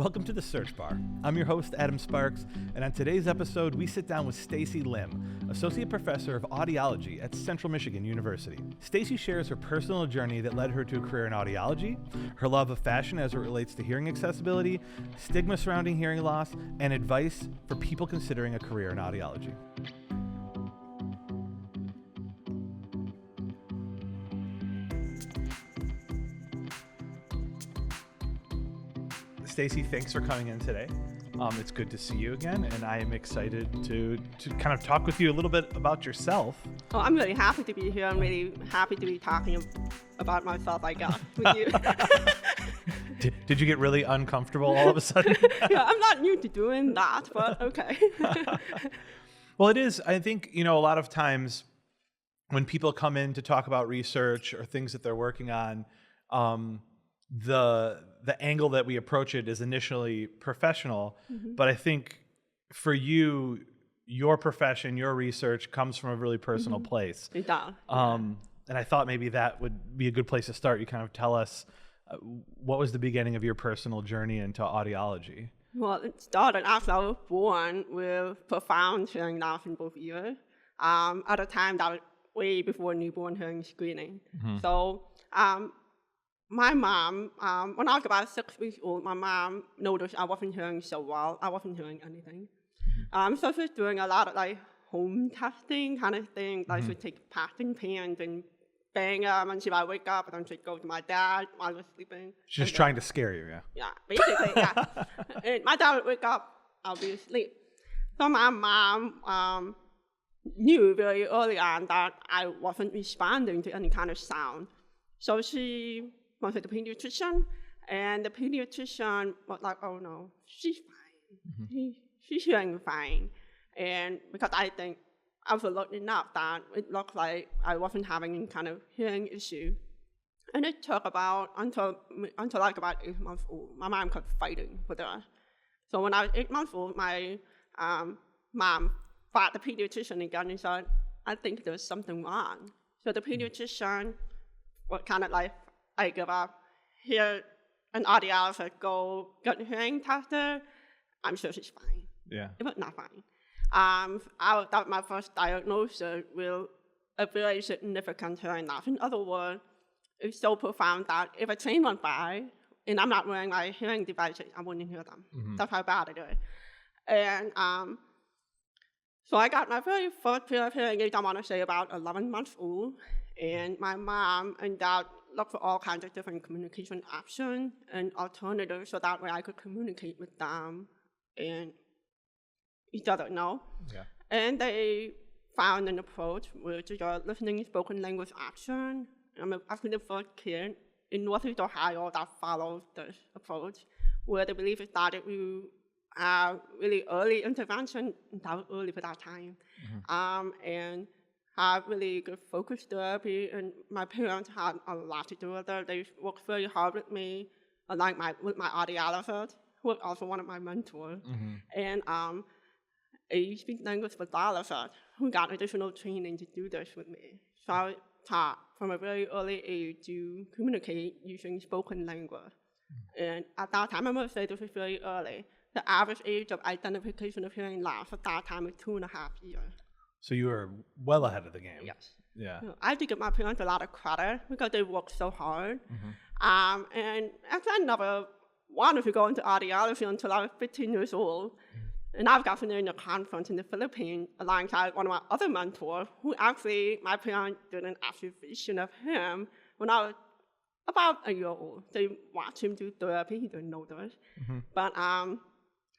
Welcome to The Search Bar. I'm your host, Adam Sparks, and on today's episode, we sit down with Stacey Lim, Associate Professor of Audiology at Central Michigan University. Stacey shares her personal journey that led her to a career in audiology, her love of fashion as it relates to hearing accessibility, stigma surrounding hearing loss, and advice for people considering a career in audiology. Stacey, thanks for coming in today. It's good to see you again, and I am excited to kind of talk with you a little bit about yourself. Oh, I'm really happy to be here. I'm really happy to be talking about myself, I guess, with you. Did you get really uncomfortable all of a sudden? Yeah, I'm not new to doing that, but okay. Well, it is. I think, a lot of times when people come in to talk about research or things that they're working on, the angle that we approach it is initially professional, but I think for you, your profession, your research comes from a really personal place. It does. And I thought maybe that would be a good place to start. You kind of tell us what was the beginning of your personal journey into audiology? Well, it started after I was born with profound hearing loss in both ears. At the time, that was way before newborn hearing screening. So my mom, when I was about 6 weeks old, my mom noticed I wasn't hearing so well. I wasn't hearing anything. So she was doing a lot of home testing kind of thing. Like she'd take patting pans and bang them, and she might wake up, and then she'd go to my dad while I was sleeping. She's just trying to scare you, yeah? Yeah, basically, yeah. And my dad would wake up, I'll be asleep. So my mom knew very early on that I wasn't responding to any kind of sound. So she went to the pediatrician, and the pediatrician was like, oh no, she's fine. She's hearing fine. And because I think I was lucky enough that it looked like I wasn't having any kind of hearing issue. And it took until about 8 months old. My mom kept fighting with us. So when I was 8 months old, my mom fought the pediatrician again and said, I think there's something wrong. So the pediatrician was kind of like, I give up. Here, an audiologist, go get a hearing tested. I'm sure she's fine. Yeah. It was not fine. That was my first diagnosis with a very significant hearing loss. In other words, it's so profound that if a train went by and I'm not wearing my hearing devices, I wouldn't hear them. That's how bad it is. And so I got my very first pair of hearing aids, I want to say about 11 months old. And my mom and dad looked for all kinds of different communication options and alternatives so that way I could communicate with them and each other, Yeah. And they found an approach which is a listening spoken language option. I'm actually the first kid in Northeast Ohio that follows this approach, where they believe it started with really early intervention, that was early for that time, and have really good focus therapy, and my parents had a lot to do with it. They worked very hard with me, like with my audiologist, who was also one of my mentors, and a speech language pathologist who got additional training to do this with me. So I was taught from a very early age to communicate using spoken language. And at that time, I must say this was very early. The average age of identification of hearing loss at that time was 2.5 years. So you were well ahead of the game. Yes. Yeah. I have to give my parents a lot of credit because they worked so hard. And actually, I never wanted to go into audiology until I was 15 years old. And I've gotten in a conference in the Philippines alongside one of my other mentors, who actually, my parents did an observation of him when I was about a year old. They watched him do therapy. He didn't know this. But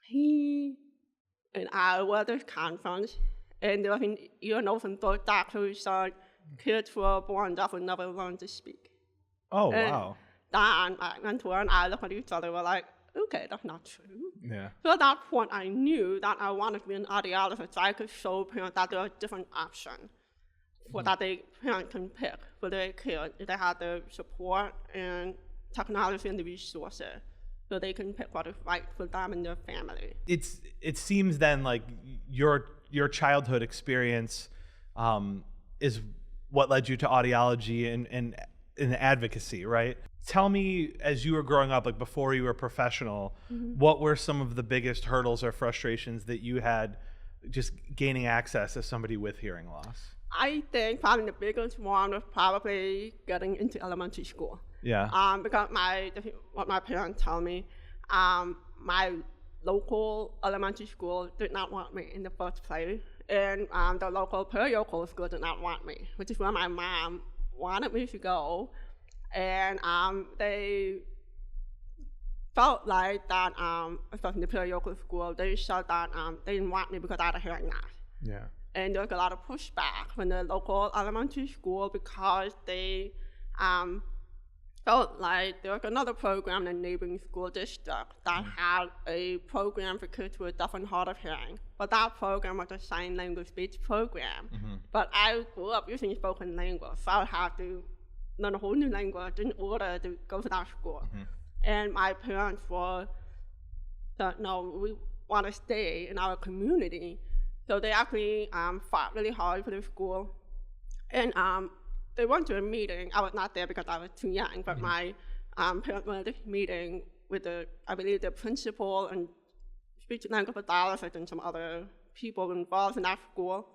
he and I were at this conference, and there was an ear, nose, and throat doctor who said kids who are born deaf will never learn to speak. Oh, and wow. Dan, my mentor, and I looked at each other, we're like, okay, that's not true. Yeah. So at that point, I knew that I wanted to be an audiologist so I could show parents that there are different options for that parents can pick for their kids if they have the support and technology and the resources so they can pick what is right for them and their family. It seems then like your childhood experience is what led you to audiology and advocacy, right? Tell me, as you were growing up, like before you were professional, what were some of the biggest hurdles or frustrations that you had just gaining access as somebody with hearing loss? I think probably the biggest one was probably getting into elementary school. Yeah. Because what my parents tell me, my local elementary school did not want me in the first place, and the local parochial school did not want me, which is where my mom wanted me to go, and they felt like that, especially in the parochial school, they said that they didn't want me because I had a hearing loss. Yeah. And there was a lot of pushback from the local elementary school because they felt like there was another program in the neighboring school district that had a program for kids with deaf and hard of hearing. But that program was a sign language-based program. But I grew up using spoken language, so I would have to learn a whole new language in order to go to that school. And my parents were said, no, we want to stay in our community. So they actually fought really hard for the school. And they went to a meeting. I was not there because I was too young, but my parents went to a meeting with I believe the principal and speech and language pathologist and some other people involved in that school,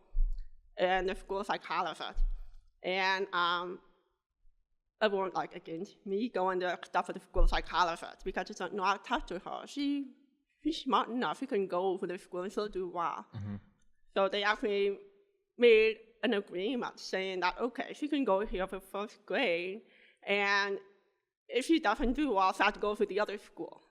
and the school psychologist. And everyone like against me going to stuff with the school psychologist because it's like, no, I'll talk to her. She's smart enough. She can go for the school and she'll do well. So they actually made an agreement saying that, okay, she can go here for first grade, and if she doesn't do well, she has to go to the other school.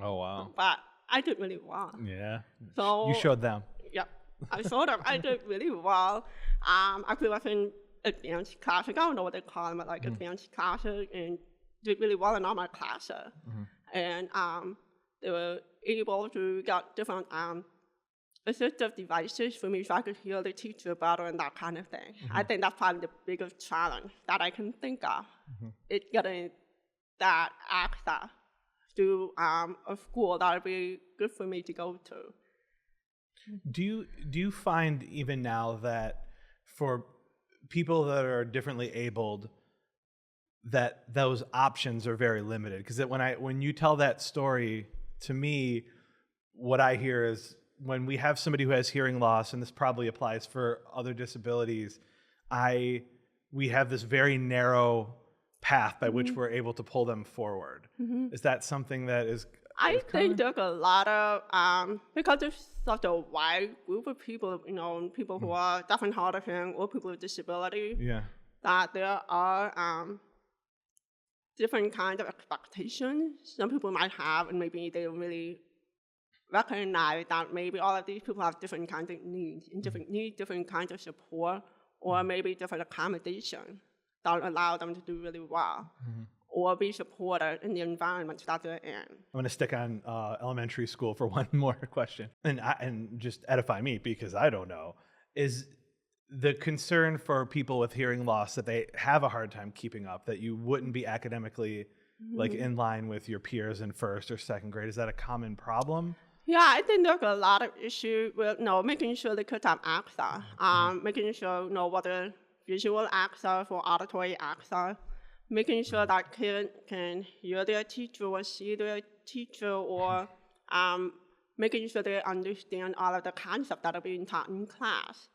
Oh, wow. But I did really well. Yeah. So you showed them. Yeah, I showed them. I did really well. I was in advanced classes. I don't know what they call them, but like advanced classes, and did really well in all my classes. And they were able to get different assistive devices for me so I could hear the teacher better and that kind of thing. I think that's probably the biggest challenge that I can think of. It's getting that access to a school that would be good for me to go to. Do you find even now that for people that are differently abled, that those options are very limited? Because when you tell that story to me, what I hear is when we have somebody who has hearing loss, and this probably applies for other disabilities, we have this very narrow path by which we're able to pull them forward. Is that something that is? I think there's a lot of because there's such a wide group of people, people who are deaf and hard of hearing or people with disability. Yeah. That there are different kinds of expectations some people might have, and maybe they don't really recognize that maybe all of these people have different kinds of needs, and need different kinds of support, or maybe different accommodation that allow them to do really well, or be supported in the environment that they're in. I'm going to stick on elementary school for one more question, and just edify me because I don't know. Is the concern for people with hearing loss that they have a hard time keeping up, that you wouldn't be academically like in line with your peers in first or second grade? Is that a common problem? Yeah, I think there's a lot of issues with making sure the kids have access, making sure whether visual access or auditory access, making sure that kids can hear their teacher or see their teacher, or making sure they understand all of the concepts that are being taught in class.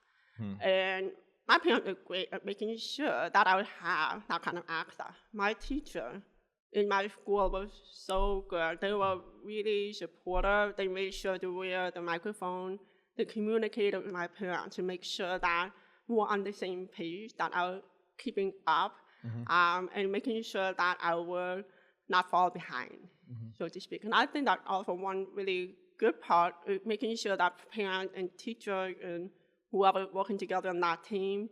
And my parents were great at making sure that I would have that kind of access. My teacher in my school was so good. They were really supportive. They made sure to wear the microphone. They communicated with my parents to make sure that we were on the same page, that I was keeping up, and making sure that I would not fall behind, so to speak. And I think that also one really good part is making sure that parents and teachers and whoever working together on that team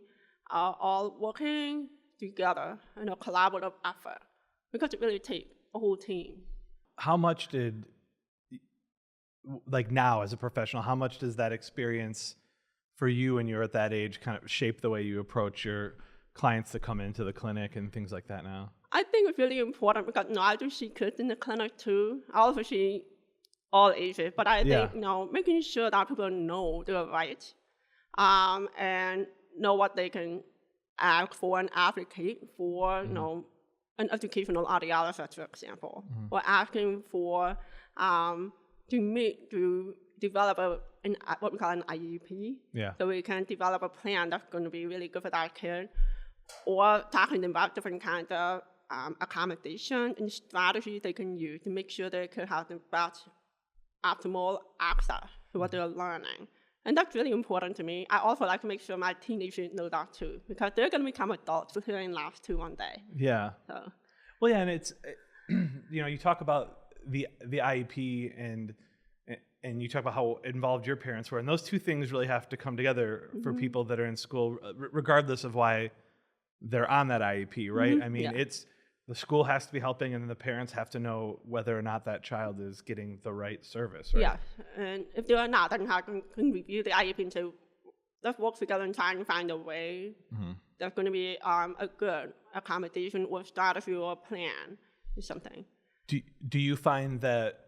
are all working together in a collaborative effort. Because it really takes a whole team. How much did, like now as a professional, how much does that experience for you when you're at that age kind of shape the way you approach your clients that come into the clinic and things like that now? I think it's really important because I do see kids in the clinic too. I also see all ages, but I think making sure that people know their rights and know what they can ask for and advocate for, an educational audiologist, for example, or asking for to develop what we call an IEP. Yeah. So we can develop a plan that's going to be really good for that kid, or talking about different kinds of accommodation and strategies they can use to make sure they could have the best optimal access to what they're learning. And that's really important to me. I also like to make sure my teenagers know that too, because they're going to become adults with hearing loss too one day. Yeah. So. Well, yeah, and it's, you talk about the IEP and you talk about how involved your parents were, and those two things really have to come together for people that are in school, regardless of why they're on that IEP, right? I mean, it's the school has to be helping, and then the parents have to know whether or not that child is getting the right service, right? Yeah, and if they are not, then I can review the IEP and say, let's work together and try and find a way that's going to be a good accommodation or strategy or plan or something. Do you find that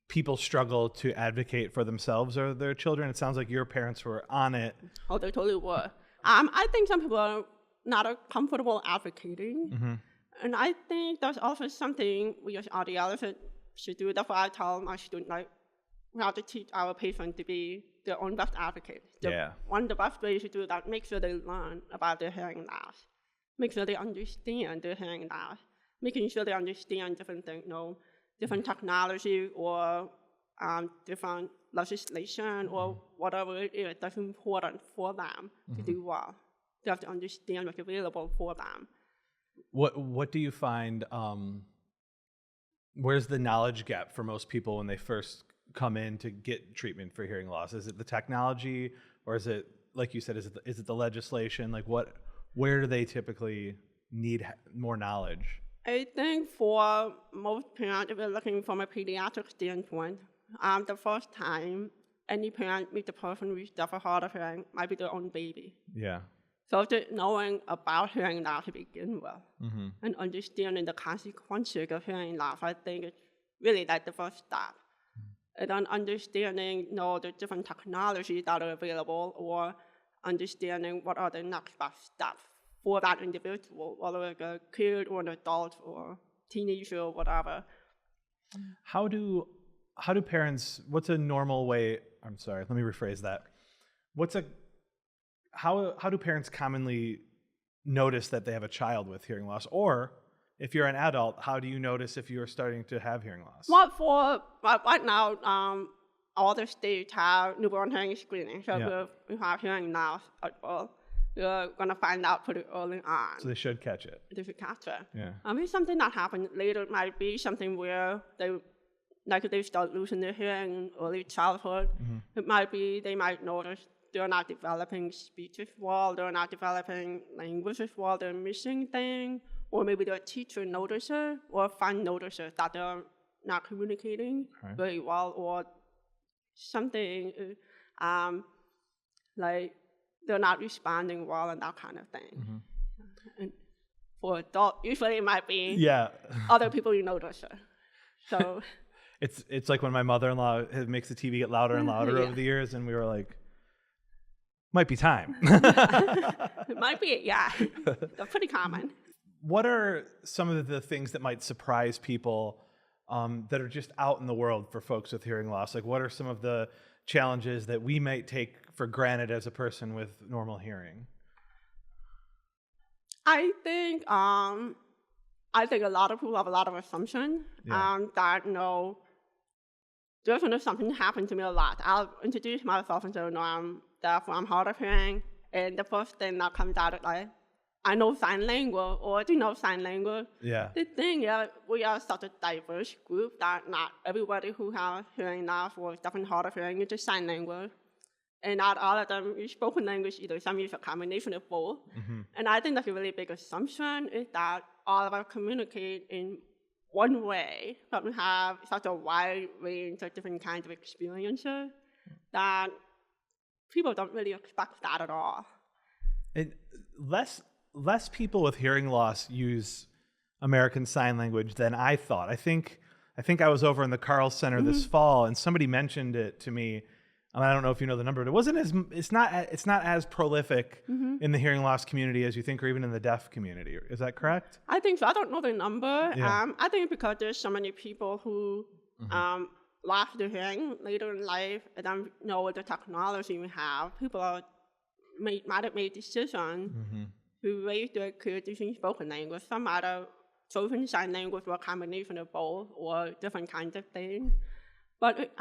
people struggle to advocate for themselves or their children? It sounds like your parents were on it. Oh, they totally were. I think some people are not comfortable advocating. And I think that's also something we as audiologists should do. That's why I tell my students, like, we have to teach our patients to be their own best advocates. One of the best ways to do that, make sure they learn about their hearing loss. Make sure they understand their hearing loss. Making sure they understand different things, different technology or different legislation or whatever it is that's important for them to do well. They have to understand what's available for them. What do you find, where's the knowledge gap for most people when they first come in to get treatment for hearing loss? Is it the technology, or is it, like you said, is it the legislation? Like where do they typically need more knowledge? I think for most parents, if we're looking from a pediatric standpoint, the first time any parent meets a person with deaf or hard of hearing might be their own baby. Yeah. So just knowing about hearing loss to begin with and understanding the consequences of hearing loss, I think it's really like the first step. And then understanding the different technologies that are available, or understanding what are the next best steps for that individual, whether it's a kid or an adult or teenager or whatever. How do parents, what's a normal way, I'm sorry, let me rephrase that. How do parents commonly notice that they have a child with hearing loss? Or if you're an adult, how do you notice if you're starting to have hearing loss? Well, right now, all the states have newborn hearing screening. So if we have hearing loss at birth, you're going to find out pretty early on. So they should catch it. They should catch it. Yeah. If something that happened later, it might be something where they start losing their hearing in early childhood. It might be they might notice they're not developing speech as well, they're not developing language as well, they're missing things, or maybe their teacher notices or friend notices that they're not communicating very well, or something like they're not responding well and that kind of thing. And for adults, usually it might be other people you notice it. So it's like when my mother-in-law makes the TV get louder and louder over the years, and we were like, might be time. It might be, They're pretty common. What are some of the things that might surprise people that are just out in the world for folks with hearing loss? Like, what are some of the challenges that we might take for granted as a person with normal hearing? I think a lot of people have a lot of assumptions that there's an assumption happened to me a lot. I'll introduce myself and say, I'm deaf, I'm hard of hearing, and the first thing that comes out is like, I know sign language, or do you know sign language? Yeah. The thing is, we are such a diverse group that not everybody who has hearing loss or definitely hard of hearing uses sign language. And not all of them use spoken language either. Some use a combination of both. And I think that's a really big assumption, is that all of us communicate in one way, but we have such a wide range of different kinds of experiences that people don't really expect that at all. And less people with hearing loss use American Sign Language than I thought. I think I was over in the Carl Center this fall, and somebody mentioned it to me. I don't know if you know the number, but it's not as prolific in the hearing loss community as you think, or even in the deaf community. Is that correct? I think so. I don't know the number. Yeah. I think because there's so many people who lost their hearing later in life, and then with the technology we have, people might have made decisions to raise their kids using spoken language. Some might have chosen sign language or a combination of both or different kinds of things. But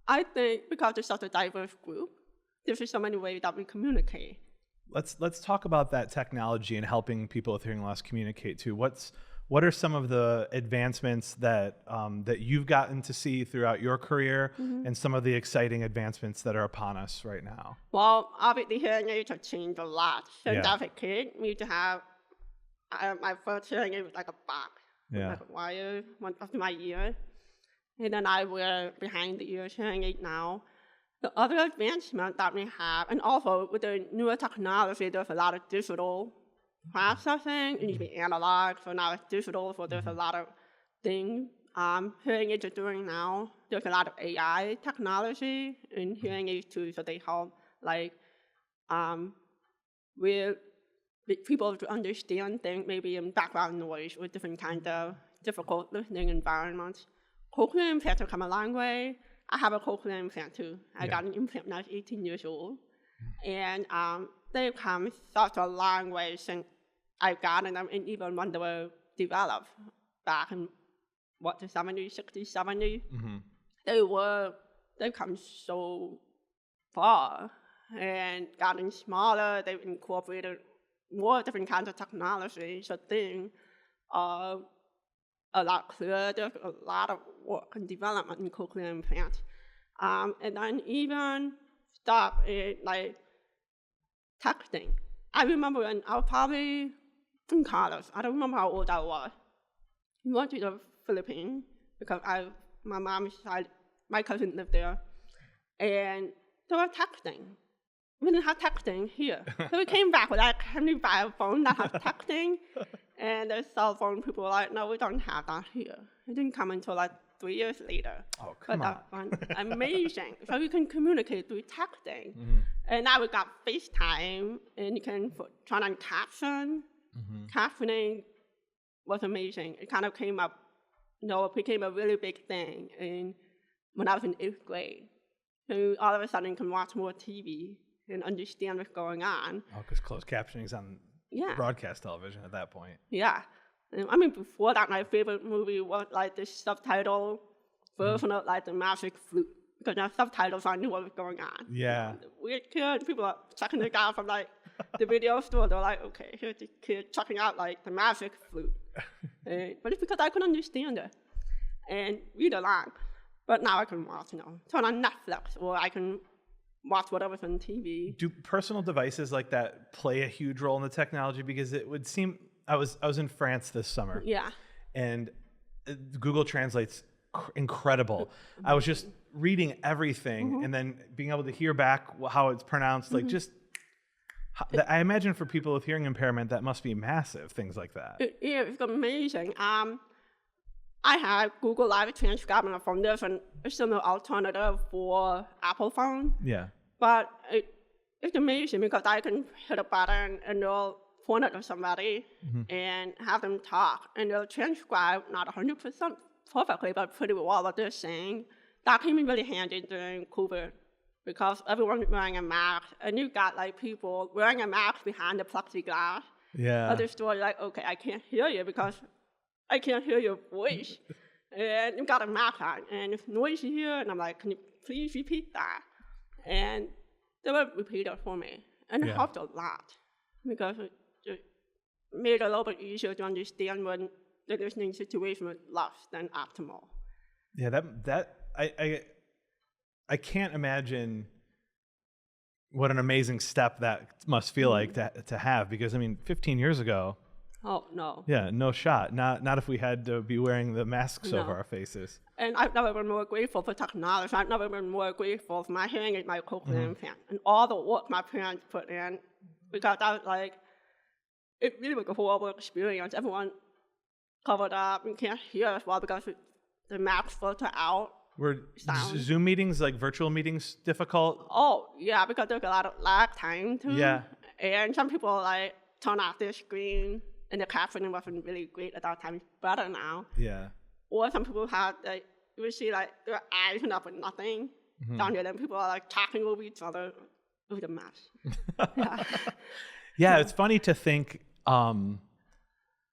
I think because it's such a diverse group, there's just so many ways that we communicate. Let's talk about that technology and helping people with hearing loss communicate too. What are some of the advancements that you've gotten to see throughout your career, and some of the exciting advancements that are upon us right now? Well, obviously hearing aids have changed a lot. Since I was a kid, we used to have my first hearing aid was like a box, with like a wire up to my ear, and then I wear behind the ear hearing aid now. The other advancement that we have, and also with the newer technology, there's a lot of digital processing. It used to be analog, so now it's digital, so there's a lot of things hearing aids are doing now. There's a lot of AI technology in hearing aids too, so they help with people to understand things maybe in background noise or different kinds of difficult listening environments. Cochlear implants have come a long way. I have a cochlear implant too. I got an implant when I was 18 years old. And they've come such a long way since I've gotten them, and even when they were developed back in, the 70s, 60s, 70s, they've come so far and gotten smaller. They've incorporated more different kinds of technology, so things are a lot clearer. There's a lot of work and development in cochlear implants. And then even stuff like texting. I remember when I was probably in college. I don't remember how old I was. We went to the Philippines because my mom's side, my cousin lived there, and they were texting. We didn't have texting here. So we came back with like, can you buy a phone that has texting? And the cell phone people were like, no, we don't have that here. It didn't come until like 3 years later. Oh, come on. But that's amazing. So you can communicate through texting. And now we got FaceTime, and you can turn on caption. Captioning was amazing. It kind of came up, it became a really big thing when I was in 8th grade. So all of a sudden you can watch more TV and understand what's going on. Oh, because closed captioning is on broadcast television at that point. Yeah. I mean, before that, my favorite movie was like the subtitle version of like the Magic Flute. Because now subtitles, I knew what was going on. Yeah. Weird kid, people are checking it out from like the video store. They're like, okay, here's the kid checking out like the Magic Flute. But it's because I couldn't understand it and read along. But now I can watch, turn on Netflix, or I can watch whatever's on TV. Do personal devices like that play a huge role in the technology? Because it would seem, I was in France this summer. Yeah. And Google Translate's incredible. I was just reading everything and then being able to hear back how it's pronounced. Like I imagine for people with hearing impairment, that must be massive, things like that. It's amazing. I have Google Live Transcribe on a phone. There's a similar alternative for Apple phone. Yeah. But it's amazing because I can hit a button and they'll point it to somebody and have them talk. And they'll transcribe, not 100% perfectly, but pretty well what they're saying. That came in really handy during COVID because everyone was wearing a mask. And you got like people wearing a mask behind the plexiglass. Yeah. Other story like, okay, I can't hear you because I can't hear your voice. And you've got a mask on, and it's noisy here, and I'm like, can you please repeat that? And they would repeat it for me. And it helped a lot because it made it a little bit easier to understand when the listening situation was less than optimal. Yeah, I can't imagine what an amazing step that must feel like to have, because I mean, 15 years ago. Oh no. Yeah, no shot. Not if we had to be wearing the masks over our faces. And I've never been more grateful for technology. I've never been more grateful for my hearing aid, my cochlear implant, and all the work my parents put in, because I was like, it really was a horrible experience. Everyone covered up and can't hear as well because the masks filter out Were sound. Zoom meetings, like virtual meetings, difficult? Oh, yeah, because there's a lot of lag time too. Yeah. And some people like turn off their screen and the captioning wasn't really great at that time. It's better now. Yeah. Or some people have like, you will see like their eyes end up with nothing down here. Then people are like talking over each other. It was a mess. Yeah. Yeah, it's funny to think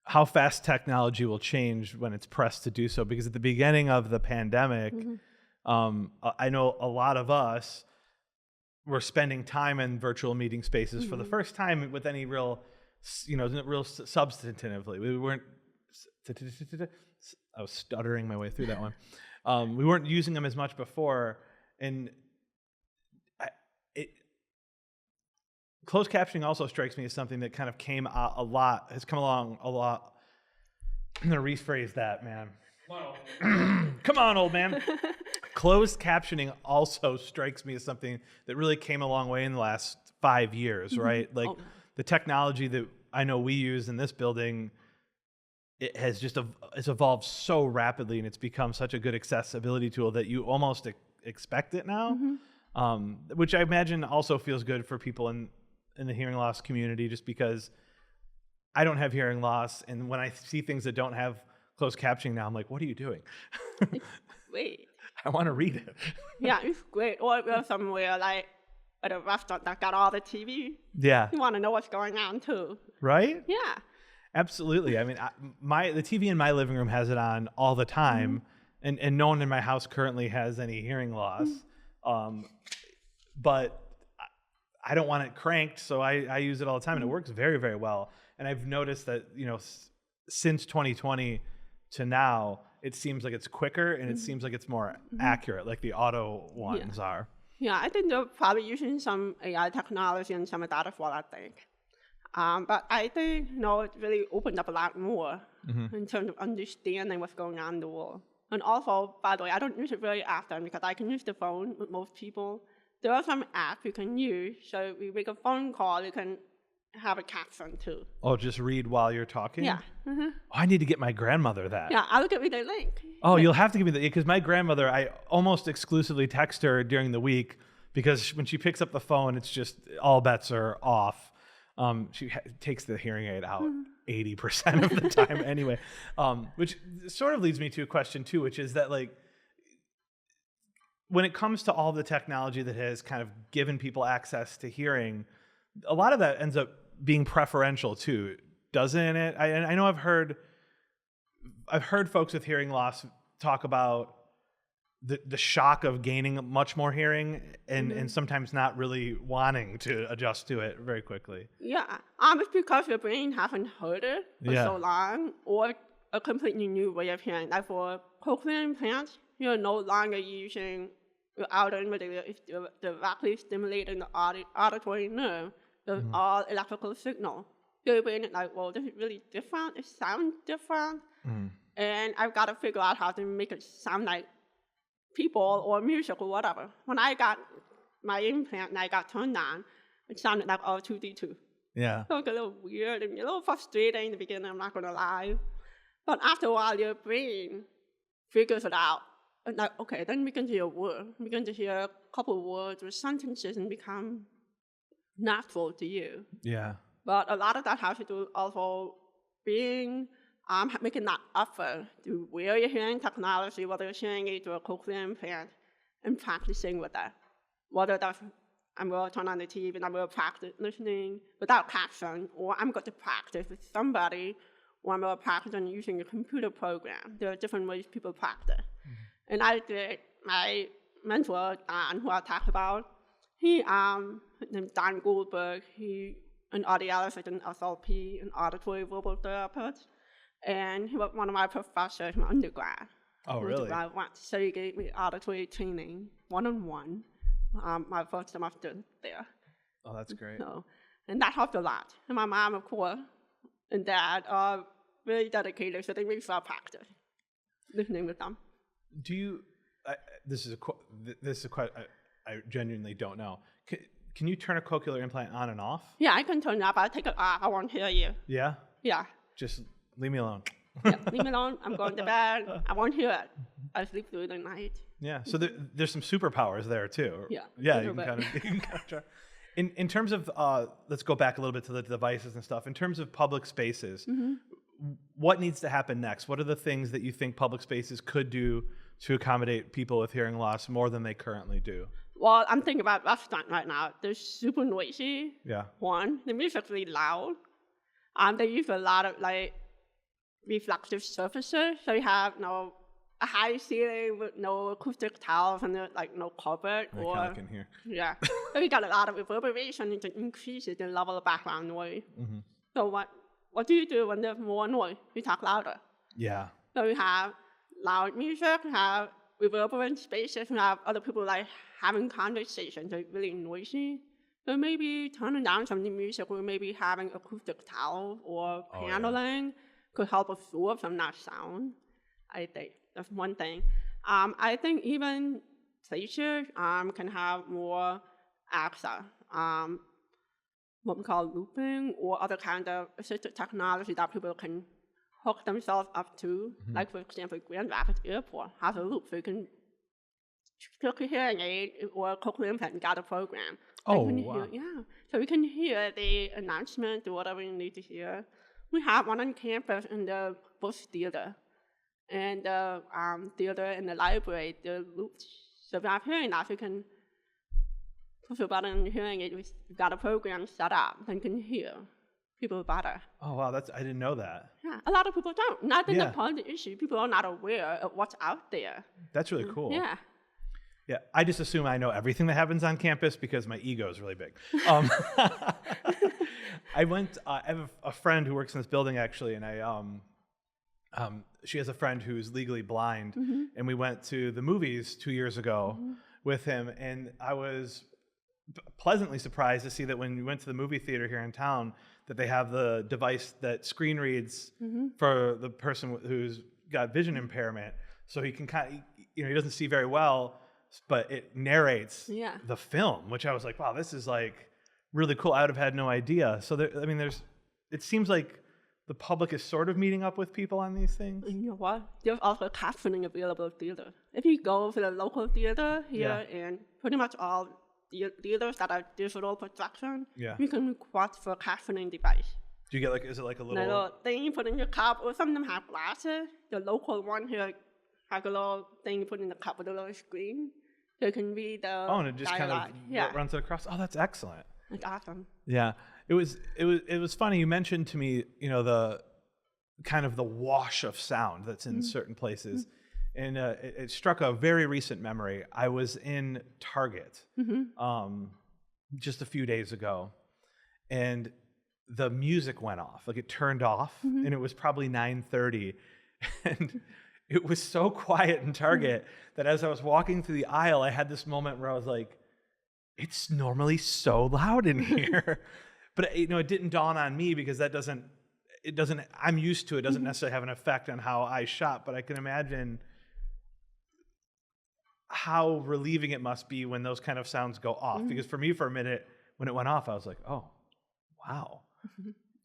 how fast technology will change when it's pressed to do so. Because at the beginning of the pandemic, I know a lot of us were spending time in virtual meeting spaces for the first time with any real, real substantively. We weren't. I was stuttering my way through that one. We weren't using them as much before, and closed captioning also strikes me as something that kind of has come along a lot. I'm gonna rephrase that, man. Come on, old man. Closed captioning also strikes me as something that really came a long way in the last 5 years, right? Like the technology that I know we use in this building, it has just it's evolved so rapidly, and it's become such a good accessibility tool that you almost expect it now, which I imagine also feels good for people in the hearing loss community, just because I don't have hearing loss, and when I see things that don't have closed captioning now, I'm like, what are you doing? Wait. I want to read it. Yeah, it's great. Or we're somewhere like at a restaurant that got all the TV. Yeah. You want to know what's going on too. Right? Yeah. Absolutely. I mean, the TV in my living room has it on all the time, and no one in my house currently has any hearing loss. But I don't want it cranked, so I use it all the time, and it works very, very well. And I've noticed that, since 2020 to now, it seems like it's quicker, and it seems like it's more accurate, like the auto ones are. Yeah, I think they're probably using some AI technology and some of that as well, I think. But I think, it really opened up a lot more in terms of understanding what's going on in the world. And also, by the way, I don't use it very often because I can use the phone with most people. There are some apps you can use. So if you make a phone call, you can have a caption too. Oh, just read while you're talking? Yeah. Oh, I need to get my grandmother that. Yeah, I'll give you the link. Oh, you'll have to give me because my grandmother, I almost exclusively text her during the week, because when she picks up the phone, it's just all bets are off. She takes the hearing aid out 80% of the time anyway, which sort of leads me to a question too, which is that, like, when it comes to all the technology that has kind of given people access to hearing, a lot of that ends up being preferential too, doesn't it? I know I've heard folks with hearing loss talk about the shock of gaining much more hearing and sometimes not really wanting to adjust to it very quickly. Yeah, it's because your brain hasn't heard it for so long, or a completely new way of hearing. Like for cochlear implants, you're no longer using your outer ear; it's directly stimulating the auditory nerve. There's all electrical signal. Your brain is like, well, this is really different. It sounds different, and I've got to figure out how to make it sound like people or music or whatever. When I got my implant and I got turned on, it sounded like R2D2. Yeah. So it was a little weird and a little frustrating in the beginning, I'm not going to lie. But after a while, your brain figures it out. And like, okay, then we can hear a word. We can just hear a couple of words or sentences and become natural to you. Yeah. But a lot of that has to do also being making that effort to wear your hearing technology, whether you're hearing aid or a cochlear implant, and practicing with that. Whether that's I'm going to turn on the TV and I'm going to practice listening without caption, or I'm going to practice with somebody, or I'm going to practice on using a computer program. There are different ways people practice. And I did, my mentor, Don, who I talked about, he named Don Goldberg, he an audiologist, an SLP, an auditory verbal therapist. And he was one of my professors in undergrad. Oh, really? So he gave me auditory training, one-on-one, my first semester there. Oh, that's great. So, and that helped a lot. And my mom, of course, and dad are really dedicated, so they make sure I practice listening with them. Do you, this is a question I genuinely don't know. Can you turn a cochlear implant on and off? Yeah, I can turn it off. I'll take it off. I won't hear you. Yeah? Yeah. Just leave me alone. Yeah, leave me alone. I'm going to bed. I won't hear it. I sleep through the night. Yeah. So there's some superpowers there too. Yeah. Yeah. You can kind of try. In terms of, let's go back a little bit to the devices and stuff. In terms of public spaces, what needs to happen next? What are the things that you think public spaces could do to accommodate people with hearing loss more than they currently do? Well, I'm thinking about restaurant right now. They're super noisy. Yeah. One, the music's really loud. They use a lot of like reflective surfaces. So you have a high ceiling with no acoustic tiles and like no carpet. I kind of can hear. Yeah. So you got a lot of reverberation and it increases the level of background noise. So what do you do when there's more noise? You talk louder. Yeah. So you have loud music, you have reverberant spaces, you have other people like having conversations, like really noisy. So maybe turning down some of the music or maybe having acoustic tile or paneling could help absorb some of that sound. I think that's one thing. I think even places can have more access, what we call looping or other kind of assistive technology that people can hook themselves up to. Like, for example, Grand Rapids Airport has a loop, so you can click a hearing aid or a cochlear implant and get a program. Oh, wow. So we can hear the announcement or whatever you need to hear. We have one on campus in the Bush Theater and the theater in the library, the loops. So if you have hearing loss, you can push a button on your hearing aid. We've got a program set up and can hear people better. Oh, wow. I didn't know that. Yeah, a lot of people don't. And I think that's part of the issue. People are not aware of what's out there. That's really cool. Yeah. Yeah, I just assume I know everything that happens on campus because my ego is really big. I have a friend who works in this building actually, and she has a friend who's legally blind, and we went to the movies 2 years ago with him, and I was pleasantly surprised to see that when we went to the movie theater here in town, that they have the device that screen reads for the person who's got vision impairment, so he can he doesn't see very well, but it narrates the film, which I was like, wow, this is like really cool. I would have had no idea. So it seems like the public is sort of meeting up with people on these things. And you know what? There's also captioning available at theater. If you go to the local theater here and pretty much all theaters that are digital projection, you can request for a captioning device. Do you get is it like a little thing you put in your cup, or some of them have glasses. The local one here has a little thing you put in the cup with a little screen. So you can read the and it just dialogue. kind of runs it across. Oh, that's excellent. That's awesome. Yeah. It was funny. You mentioned to me, the kind of the wash of sound that's in certain places. And it struck a very recent memory. I was in Target just a few days ago, and the music went off. Like, it turned off, and it was probably 9:30. And it was so quiet in Target that as I was walking through the aisle, I had this moment where I was like, it's normally so loud in here. But it didn't dawn on me because I'm used to it. It doesn't necessarily have an effect on how I shop, but I can imagine how relieving it must be when those kind of sounds go off. Because for me, for a minute, when it went off, I was like, oh, wow.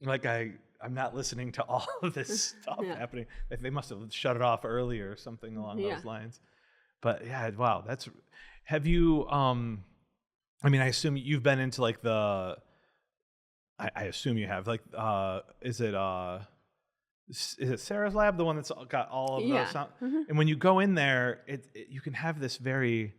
Like I'm not listening to all of this stuff happening. They must have shut it off earlier or something along those lines. But wow. Have you, I assume you've been into like I assume you have, like, is it Sarah's lab, the one that's got all of those sound? And when you go in there, you can have this very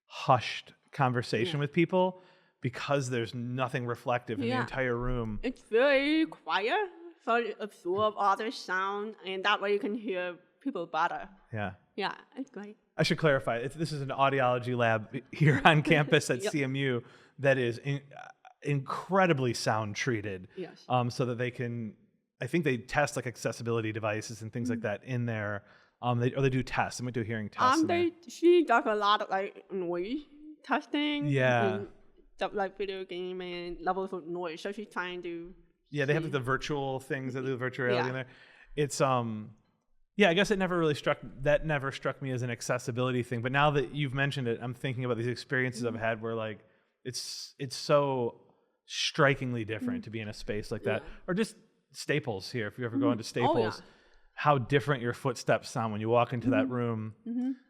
hushed conversation with people because there's nothing reflective in the entire room. It's very quiet, so you absorb all the sound, and that way you can hear people better. Yeah, it's great. I should clarify, this is an audiology lab here on campus at CMU that is incredibly sound treated. Yes. So that they can, I think they test like accessibility devices and things like that in there. They do tests. They might do hearing tests. She does a lot of like noise testing. Yeah. And stuff like video game and levels of noise. So she's trying to. Yeah, they have like the virtual things that do virtual reality in there. It's I guess it never struck me as an accessibility thing. But now that you've mentioned it, I'm thinking about these experiences I've had where like it's so strikingly different to be in a space like that, or just Staples here. If you ever go into Staples, how different your footsteps sound when you walk into that room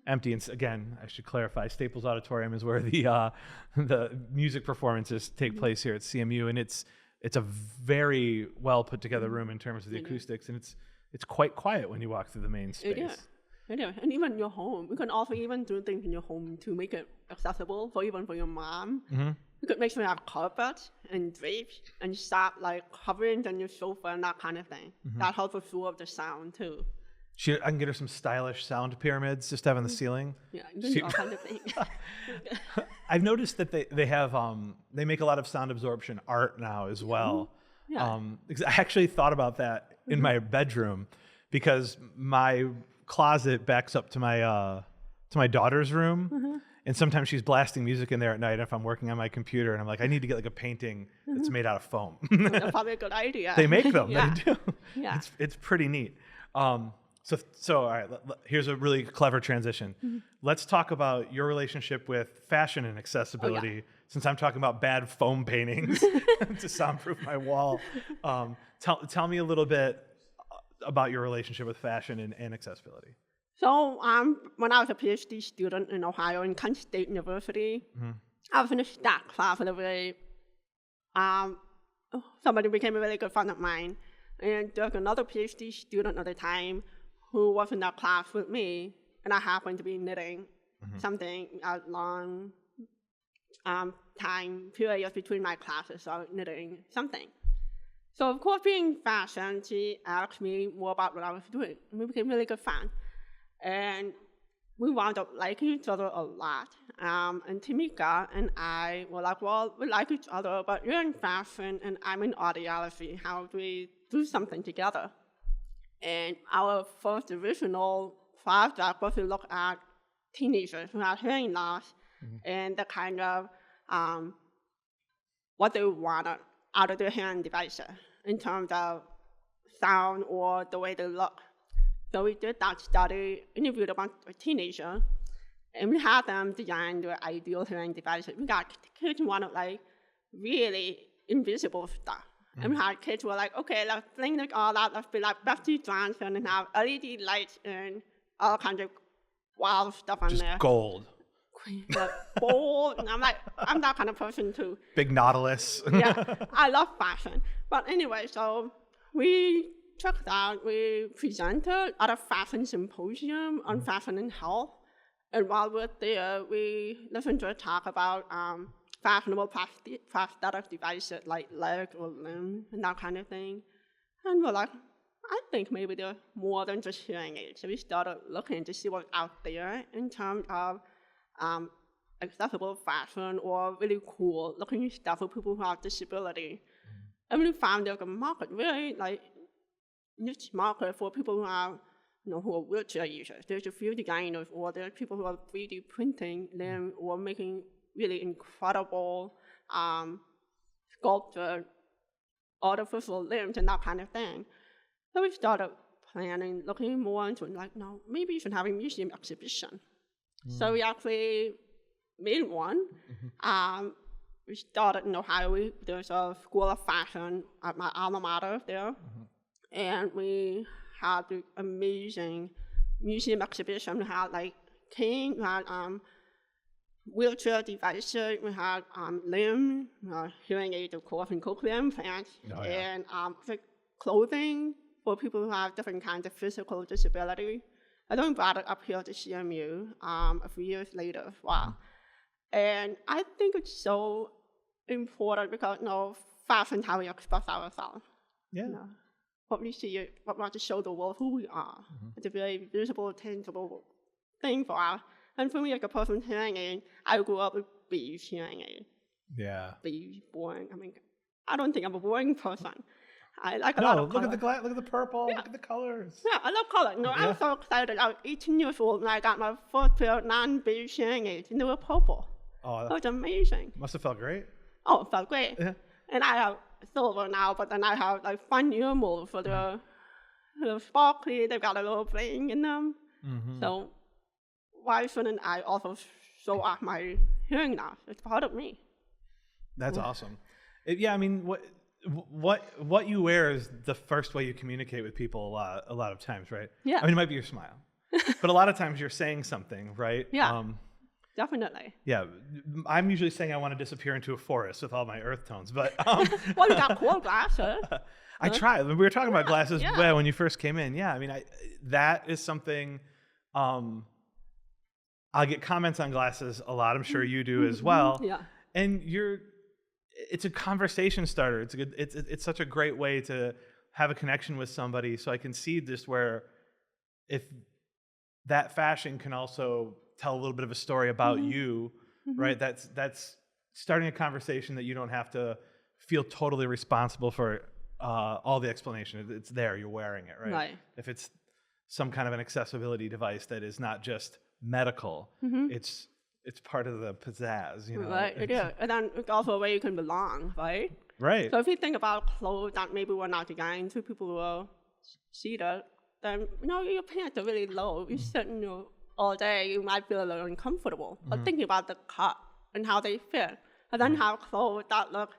empty. And again, I should clarify, Staples Auditorium is where the music performances take place here at CMU, and it's a very well put together room in terms of the acoustics, and it's quite quiet when you walk through the main space. It is. And even your home, you can also even do things in your home to make it accessible for your mom. You could make sure you have carpet and drapes and stop like hovering on your sofa and that kind of thing. That helps absorb the sound too. I can get her some stylish sound pyramids just to have on the ceiling. Yeah, you can do all kinds of things. I've noticed that they have they make a lot of sound absorption art now as well. Yeah. I actually thought about that in my bedroom because my closet backs up to my daughter's room. And sometimes she's blasting music in there at night if I'm working on my computer, and I'm like, I need to get like a painting that's made out of foam. That's probably a good idea. They make them. Yeah. They do. Yeah. It's pretty neat. So all right, here's a really clever transition. Let's talk about your relationship with fashion and accessibility, since I'm talking about bad foam paintings to soundproof my wall. Tell me a little bit about your relationship with fashion and accessibility. So when I was a PhD student in Ohio in Kent State University, I was in a STAC class with a very, somebody became a really good friend of mine. And there was another PhD student at the time who was in that class with me, and I happened to be knitting something a long time period between my classes, so knitting something. So of course, being fashion, she asked me more about what I was doing, and we became really good friends. And we wound up liking each other a lot. And Tamika and I were like, well, we like each other, but you're in fashion and I'm in audiology. How do we do something together? And our first original project was to look at teenagers who had hearing loss and the kind of what they wanted out of their hearing devices in terms of sound or the way they look. So we did that study, interviewed a bunch of teenagers, and we had them design their ideal hearing devices. We got kids who wanted like really invisible stuff. And we had kids who were like, okay, let's bring like all that, let's be like Bessie Johnson and have LED lights and all kinds of wild stuff on there. Just gold. Bold, and I'm like, I'm that kind of person too. Big Nautilus. Yeah, I love fashion. But anyway, so we checked out, we presented at a fashion symposium on fashion and health. And while we're there, we listened to a talk about fashionable prosthetic devices like leg or limb and that kind of thing. And we're like, I think maybe they're more than just hearing aids. So we started looking to see what's out there in terms of accessible fashion or really cool looking stuff for people who have disability. And we found there's a market, really like niche market for people who are, who are wheelchair users. There's a few designers or there are people who are 3D printing them or making really incredible sculpted artificial limbs and that kind of thing. So we started planning, looking more into it, like, no, maybe you should have a museum exhibition. So we actually made one. We started in Ohio. There's a school of fashion at my alma mater there. And we had an amazing museum exhibition. We had like cane, we had wheelchair devices, we had limb, hearing aids, of course, and cochlear implants, and clothing for people who have different kinds of physical disability. I then brought it up here to CMU a few years later. Wow. And I think it's so important because, fashion is how we express ourselves. Yeah. What we see, what we want to show the world who we are. It's a very visible, tangible thing for us. And for me, like a person hearing aid, I grew up with beige hearing aid. Yeah. Beige, boring. I mean, I don't think I'm a boring person. I like a lot of look color. at the look at the purple. Look at the colors. Yeah, I love color. I was so excited. I was 18 years old when I got my first pair of non-beige hearing aids, and they were purple. Oh, it was amazing. Must have felt great. Oh, it felt great. Yeah. And I have silver now, but then I have like fun earmuffs for the sparkly. They've got a little bling in them. So why shouldn't I also show off my hearing loss? It's part of me. That's awesome. I mean, what you wear is the first way you communicate with people a lot of times, right? Yeah. I mean, it might be your smile, but a lot of times you're saying something, right? Yeah. Definitely. Yeah, I'm usually saying I want to disappear into a forest with all my earth tones, but Well, you got cool glasses. I try. We were talking about glasses yeah. when you first came in. Yeah, I mean, that is something. I get comments on glasses a lot. I'm sure you do as well. Yeah. And it's a conversation starter. It's such a great way to have a connection with somebody. So I can see just where if that fashion can also tell a little bit of a story about you, right? That's starting a conversation that you don't have to feel totally responsible for all the explanation. It's there, you're wearing it, right? Right. If it's some kind of an accessibility device that is not just medical, it's part of the pizzazz, you know? Right, yeah. And then it's also where you can belong, right? Right. So if you think about clothes that maybe were not designed to people who are seated, then, your pants are really low. You're sitting all day, you might feel a little uncomfortable. But thinking about the cut and how they fit, and then have clothes that look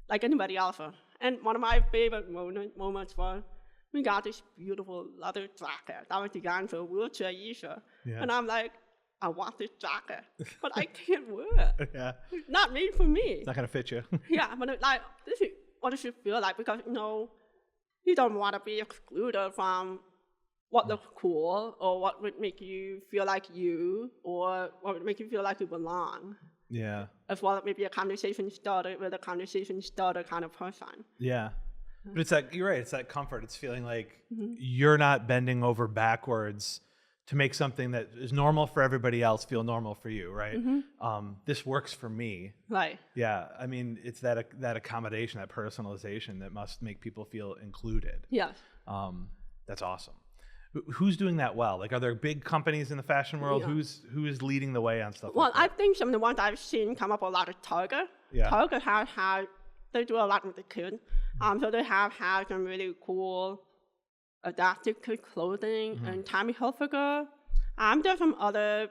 like anybody else. And one of my favorite moments was we got this beautiful leather jacket that was designed for a wheelchair user. Yeah. And I'm like, I want this jacket, but I can't wear it. Yeah. It's not made for me. It's not going to fit you. Yeah, but this is what it should feel like, because, you don't want to be excluded from what looks cool, or what would make you feel like you, or what would make you feel like you belong. Yeah. As well as maybe a conversation starter with a conversation starter kind of person. Yeah. But it's like, you're right, it's that comfort. It's feeling like you're not bending over backwards to make something that is normal for everybody else feel normal for you, right? This works for me. Right. Yeah. I mean, it's that accommodation, that personalization that must make people feel included. Yes. That's awesome. Who's doing that well? Like, are there big companies in the fashion world? Yeah. Who is leading the way on stuff Well, like that? I think some of the ones I've seen come up a lot of Target. Yeah. Target has had, they do a lot with the kids. So they have had some really cool adaptive kid clothing and Tommy Hilfiger. There's some other,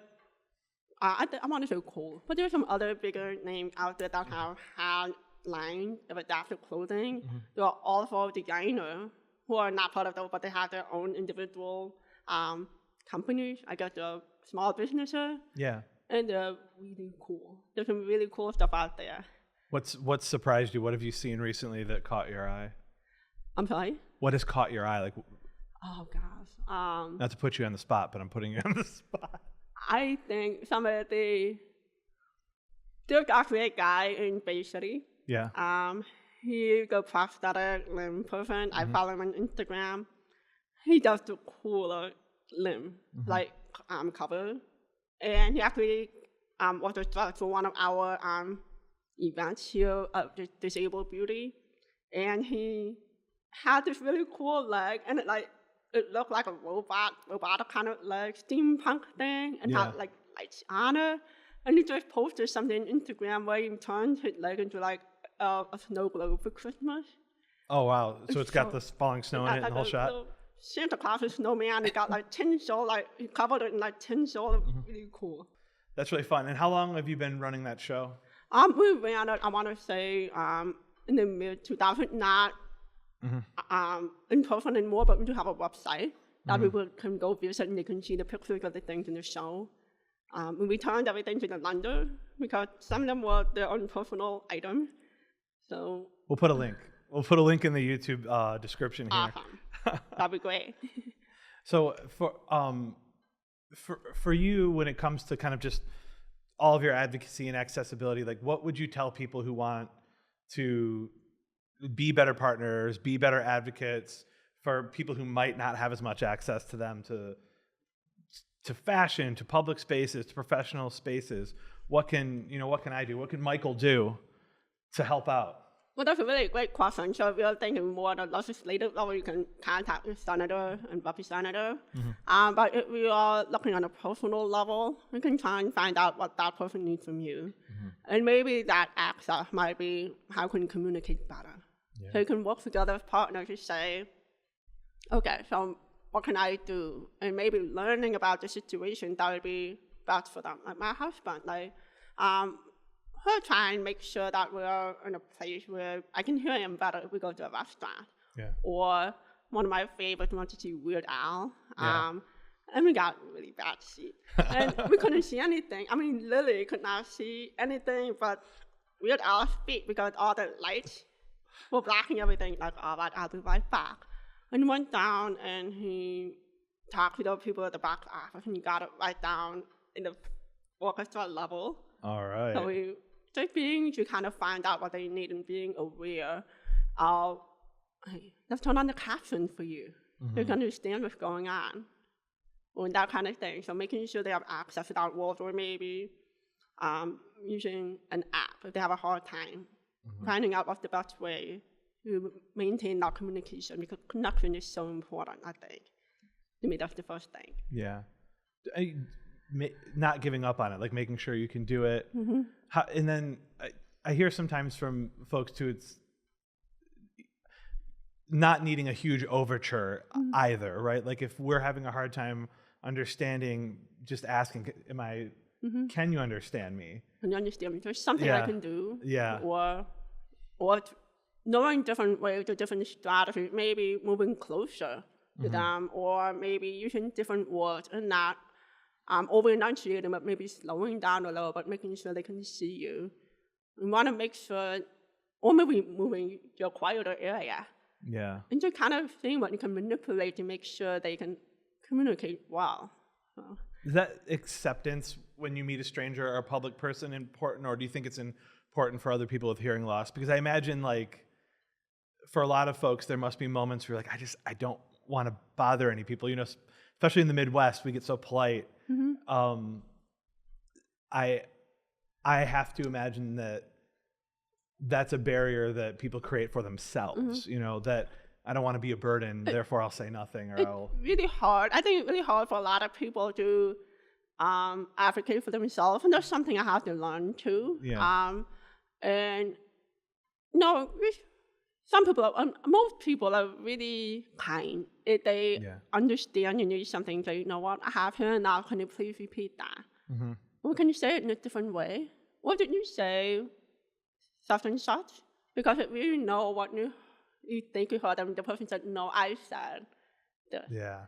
I want to say cool, but there's some other bigger names out there that have had lines of adaptive clothing. There are also designers who are not part of those, but they have their own individual companies. I guess they're small businesses. Yeah. And they're really cool. There's some really cool stuff out there. What's surprised you? What have you seen recently that caught your eye? I'm sorry? What has caught your eye? Like, Oh, gosh. not to put you on the spot, but I'm putting you on the spot. I think some of there's actually a guy in Bay City. Yeah. He's a prosthetic limb person. I follow him on Instagram. He does the cooler limb, cover. And he actually was a judge for one of our events here at the Disabled Beauty. And he had this really cool leg, and it looked like a robotic kind of leg, steampunk thing, and had lights on it. And he just posted something on Instagram where he turned his leg into a snow globe for Christmas. Oh, wow. So it's got this falling snow in it, the whole shot? Santa Claus's snowman. He got tinsel, he covered it in tinsel. Really cool. That's really fun. And how long have you been running that show? We ran it, I want to say, in the mid-2000s, not in person anymore, but we do have a website that people can go visit and they can see the pictures of the things in the show. We turned everything to the London because some of them were their own personal items. So we'll put a link. We'll put a link in the YouTube description here. Awesome. That'd be great. So for you, when it comes to kind of just all of your advocacy and accessibility, like, what would you tell people who want to be better partners, be better advocates for people who might not have as much access to them, to fashion, to public spaces, to professional spaces? What can I do? What can Michael do to help out? Well, that's a really great question. So if you're thinking more at the legislative level, you can contact the senator and representative. But if we are looking on a personal level, we can try and find out what that person needs from you. And maybe that access might be how can you communicate better. So you can work together as partners to say, okay, so what can I do? And maybe learning about the situation that would be best for them. Like my husband, her try and make sure that we're in a place where I can hear him better if we go to a restaurant. Yeah. Or one of my favorites wanted to see Weird Al. Yeah. And we got really bad seat. And we couldn't see anything. I mean, literally could not see anything but Weird Al's feet because all the lights were blocking everything. Like, all right, I'll be right back. And he went down and he talked to the people at the back office and he got it right down in the orchestra level. All right. So we just being to kind of find out what they need and being aware of, hey, let's turn on the caption for you. Mm-hmm. You can understand what's going on. Or that kind of thing. So making sure they have access to that world, or maybe using an app if they have a hard time. Mm-hmm. Finding out what's the best way to maintain that communication, because connection is so important, I think. To me, that's the first thing. Yeah. Not giving up on it, like making sure you can do it. Mm-hmm. And then I hear sometimes from folks too, it's not needing a huge overture either, right? Like if we're having a hard time understanding, just asking, can you understand me? Can you understand me? There's something I can do. Yeah. Or knowing different ways or different strategies, maybe moving closer to them, or maybe using different words and not over-enunciating, but maybe slowing down a little, but making sure they can see you. We want to make sure, or maybe moving to a quieter area. Yeah. And just kind of seeing what you can manipulate to make sure they can communicate well. So. Is that acceptance when you meet a stranger or a public person important, or do you think it's important for other people with hearing loss? Because I imagine, like, for a lot of folks, there must be moments where you're like, I don't want to bother any people. You know, especially in the Midwest, we get so polite. Mm-hmm. I have to imagine that that's a barrier that people create for themselves. You know, that I don't want to be a burden, therefore I'll say nothing, or I'll... Really hard. I think it's really hard for a lot of people to advocate for themselves, and that's something I have to learn too. Yeah. And no, some people, most people are really kind. If they understand you need something, say, you know what, I have here now, can you please repeat that? Mm-hmm. Or can you say it in a different way? What did you say? Such and such? Because if you know what you think you heard, and the person said, no, I said this. Yeah.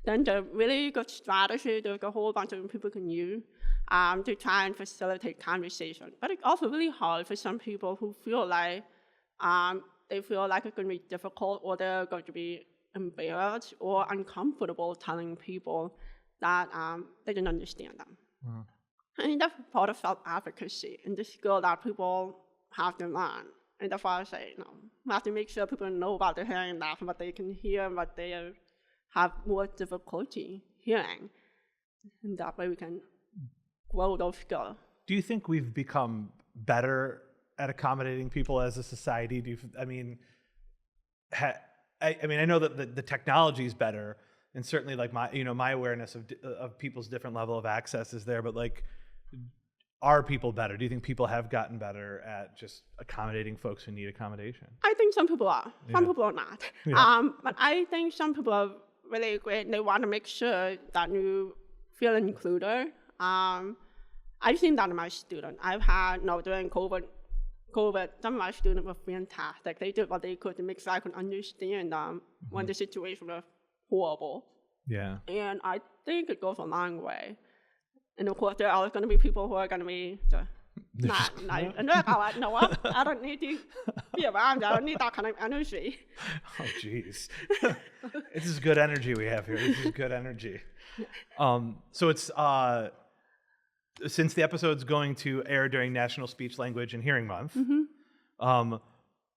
Then the really good strategy, there's a whole bunch of people can use to try and facilitate conversation. But it's also really hard for some people who feel like they feel like it's going to be difficult, or they're going to be embarrassed or uncomfortable telling people that they didn't understand them. Mm-hmm. And that's part of self-advocacy and the skill that people have to learn. And that's why I say, we have to make sure people know about the hearing loss, what they can hear, and what they have more difficulty hearing. And that way we can grow those skills. Do you think we've become better at accommodating people as a society? I know that the technology is better, and certainly like my awareness of people's different level of access is there, but like, are people better? Do you think people have gotten better at just accommodating folks who need accommodation? I think some people are. Some people are not. Yeah. But I think some people are really great, and they want to make sure that you feel included. I've seen that in my students. I've had, during COVID, some of my students were fantastic. They did what they could to make sure I could understand them when the situation was horrible. Yeah. And I think it goes a long way. And of course, there are always going to be people who are going to be not. And they're like, no, I don't need to be around. I don't need that kind of energy. Oh, jeez. This is good energy we have here. This is good energy. So it's since the episode's going to air during National Speech, Language, and Hearing Month,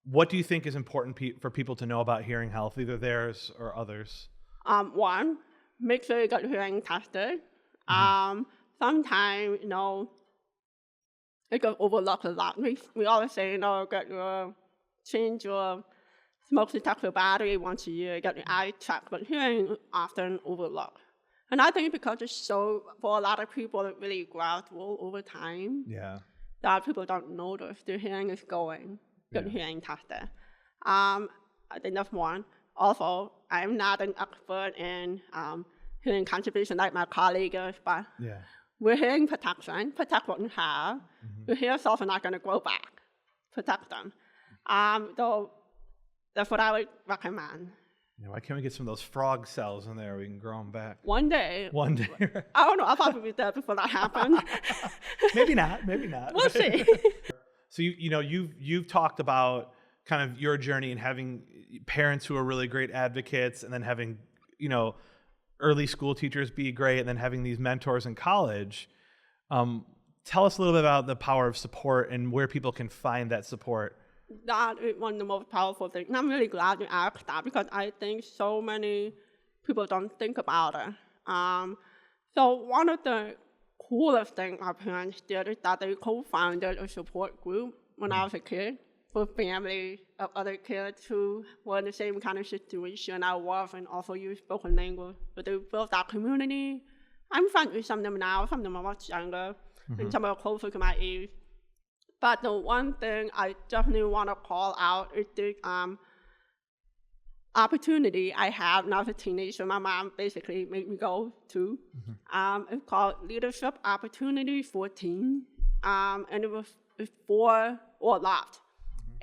what do you think is important for people to know about hearing health, either theirs or others? One, make sure you get hearing tested. Sometimes, it gets overlooked a lot. We always say, change your smoke detector battery once a year, get your eye checked, but hearing often overlooked. And I think because it's for a lot of people, it really gradual over time. Yeah. That people don't notice their hearing is going, get hearing tested. I think that's one. Also, I'm not an expert in hearing contribution like my colleague is, but With hearing protection, protect what you have. Your hair cells are not going to grow back. Protect them. So that's what I would recommend. Yeah, why can't we get some of those frog cells in there? We can grow them back. One day. One day. I don't know. I'll probably be there before that happens. Maybe not. Maybe not. We'll see. So you've talked about kind of your journey and having parents who are really great advocates, and then having early school teachers be great, and then having these mentors in college. Tell us a little bit about the power of support and where people can find that support. That is one of the most powerful things. And I'm really glad you asked that, because I think so many people don't think about it. So one of the coolest things my parents did is that they co-founded a support group when I was a kid for families of other kids who were in the same kind of situation I was, and also use spoken language. But they built that community. I'm friends with some of them now. Some of them are much younger, and some are closer to my age. But the one thing I definitely want to call out is the opportunity I had when I was a teenager. My mom basically made me go to. It's called Leadership Opportunity 14, and it was for or left.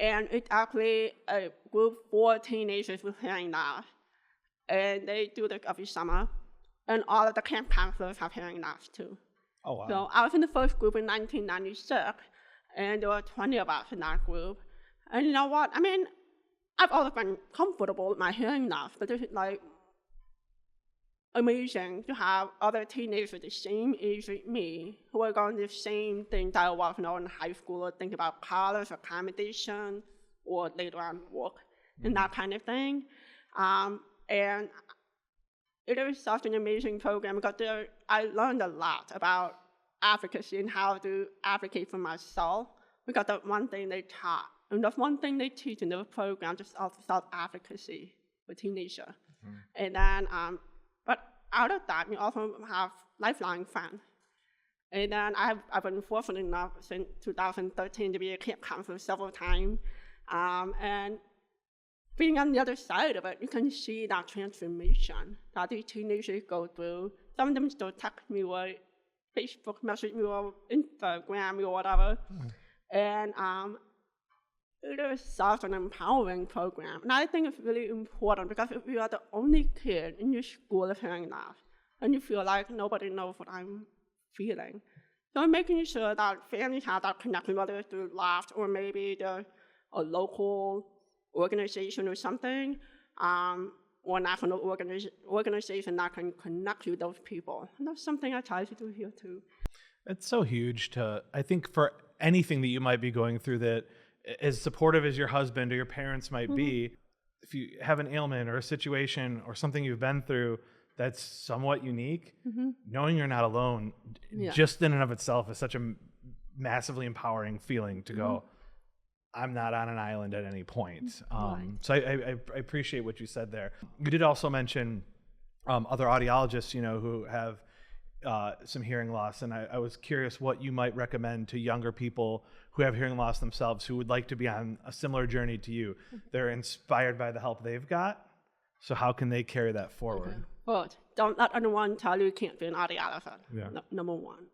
And it's actually a group for teenagers with hearing loss. And they do this every summer. And all of the camp counselors have hearing loss too. Oh, wow. So I was in the first group in 1996. And there were 20 of us in that group. And you know what? I mean, I've always been comfortable with my hearing loss, but it's like amazing to have other teenagers the same age as me who are going through the same thing that I was in high school, or think about college, accommodation, or later on work, and that kind of thing. And it is such an amazing program, because I learned a lot about advocacy and how to advocate for myself, because that's one thing they taught. And that's one thing they teach in the program, just self-advocacy for teenagers. And then, but out of that, we also have lifelong friends. And then I've been fortunate enough since 2013 to be a camp counselor several times. And being on the other side of it, you can see that transformation that these teenagers go through. Some of them still text me or Facebook message me or Instagram me or whatever. And it is such an empowering program. And I think it's really important, because if you are the only kid in your school of hearing loss, and you feel like nobody knows what I'm feeling, so making sure that families have that connection, whether it's through LAFT or maybe a local organization or something, or national organization that can connect you with those people. And that's something I try to do here too. It's so huge I think for anything that you might be going through, that as supportive as your husband or your parents might be, if you have an ailment or a situation or something you've been through that's somewhat unique, knowing you're not alone just in and of itself is such a massively empowering feeling to go, I'm not on an island at any point. So I appreciate what you said there. You did also mention other audiologists, who have some hearing loss, and I was curious what you might recommend to younger people who have hearing loss themselves, who would like to be on a similar journey to you. They're inspired by the help they've got, so how can they carry that forward? Okay. First, don't let anyone tell you can't be an audiologist. Number one.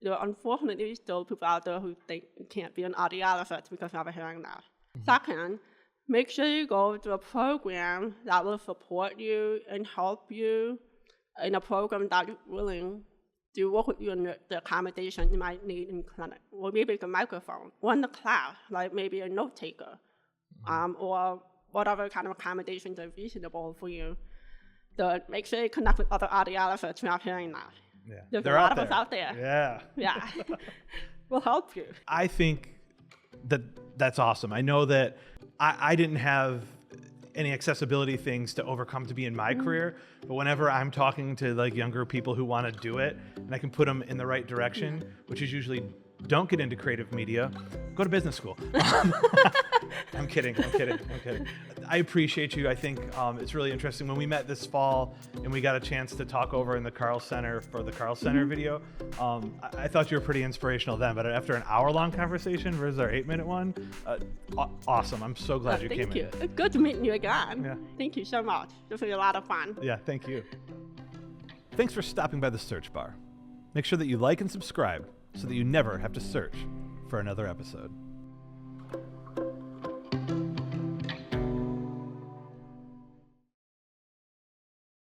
There are unfortunately still people out there who think you can't be an audiologist because you have a hearing loss. Second, make sure you go to a program that will support you and help you, in a program that is willing to work with you on the accommodation you might need in clinic, or maybe a microphone, or in the class, like maybe a note taker, or whatever kind of accommodations are reasonable for you. So make sure you connect with other audiologists who have hearing loss. There's a lot of us out there. Yeah. We'll help you. I think that's awesome. I know that I didn't have any accessibility things to overcome to be in my career, but whenever I'm talking to like younger people who want to do it, and I can put them in the right direction, which is usually don't get into creative media, go to business school. I'm kidding. I appreciate you. I think it's really interesting. When we met this fall and we got a chance to talk over in the Carl Center for the Carl Center video, I thought you were pretty inspirational then, but after an hour-long conversation versus our 8-minute one, awesome. I'm so glad you came in. Thank you. It's good to meet you again. Yeah. Thank you so much. This was a lot of fun. Yeah, thank you. Thanks for stopping by the search bar. Make sure that you like and subscribe so that you never have to search for another episode.